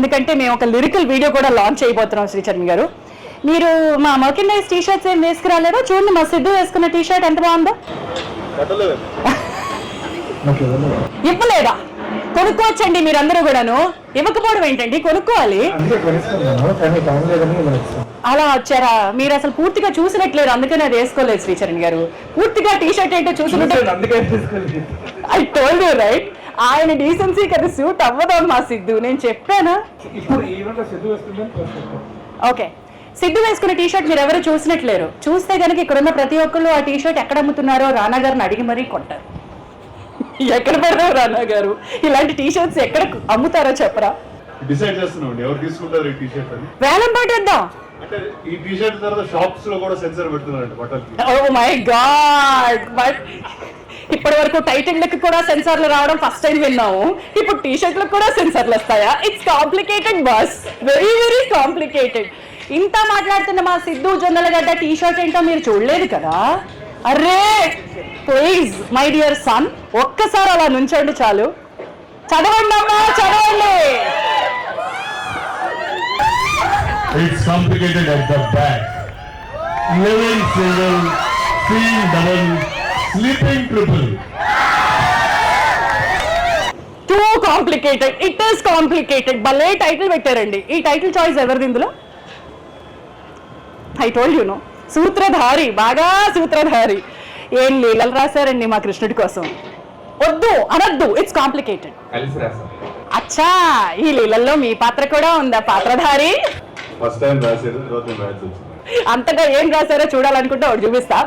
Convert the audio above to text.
ఎందుకంటే మేము ఒక లిరికల్ వీడియో కూడా లాంచ్ చేయబోతున్నాం శ్రీచరణ్ గారు. మీరు మా మర్కెండైజ్ టీ షర్ట్స్ ఏం వేసుకురాలేరు? చూడండి మా సిద్ధు వేసుకున్న టీ షర్ట్ ఎంత బాగుందో. ఇవ్వలేదా? కొనుక్కోవచ్చండి మీరందరూ కూడాను. ఇవ్వకపోవడం ఏంటండి, కొనుక్కోవాలి. అలా వచ్చారా? మీరు అసలు పూర్తిగా చూసినట్లేరు, అందుకని అది వేసుకోలేదు శ్రీచరణ్ గారు. పూర్తిగా టీ షర్ట్ ఏంటో చూసినట్టు. ఐ టోల్డ్ యూ రైట్, ఆయన డీసెన్సీకి అది సూట్ అవ్వదు మా సిద్ధు, నేను చెప్పానా? ఓకే, సిద్ధు వేసుకున్న టీ షర్ట్ మీరు ఎవరు చూసినట్లేరు. చూస్తే కనుక ఇక్కడున్న ప్రతి ఒక్కళ్ళు ఆ టీ షర్ట్ ఎక్కడ అమ్ముతున్నారో రానా గారిని అడిగి మరీ కొంటారు. ఎక్కడ పడతారు రానా గారు? ఇలాంటి టీ షర్ట్స్ ఎక్కడ అమ్ముతారో చెప్పరా? డిసైడ్ చేస్తున్నాం ఎవరు తీసుకుంటారు ఈ టీ షర్ట్ అని. వేలం పాటేద్దాం. అంటే ఈ టీ షర్ట్ తర్వాత షాప్స్ లో కూడా సెన్సర్ పెడుతున్నారంట బట్టలకి. ఓ మై గాడ్, బట్ ఇప్పటి వరకు టైటిల్కి కూడా సెన్సార్లు రావడం ఫస్ట్ టైం విన్నాము. ఇప్పుడు టీ షర్ట్లకు కూడా సెన్సార్లు వస్తాయా? It's complicated boss, very very complicated. ఇంత మాట్లాడుతున్న మా సిద్ధు జొన్నలగడ్డ టీ షర్ట్ ఏంటో మీరు చూడలేదు కదా? అరే ప్లీజ్ మై డియర్ సన్, ఒక్కసారి అలా నుంచండి చాలు. చదవండి అమ్మా, చదవండి. It's complicated at the back. Living single, seeing double, sleeping triple. Too complicated. It is complicated. భలే టైటిల్ పెట్టారండి. ఈ టైటిల్ చాయిస్ ఎవరిది ఇందులో? ఐ టోల్డ్ యు నో, సూత్రధారి, బాగా సూత్రధారి. ఏం లీలలు రాశారండి మా కృష్ణుడి కోసం. వద్దు అనద్దు, ఇట్స్ కాంప్లికేటెడ్. అచ్చా, ఈ లీలల్లో మీ పాత్ర కూడా ఉందా పాత్రధారి? ఫస్ట్ టైం రాశారు, తర్వాత మ్యాచ్ వచ్చింది. అంతగా ఏం రాశారో చూడాలనుకుంటే ఒకటి చూపిస్తా.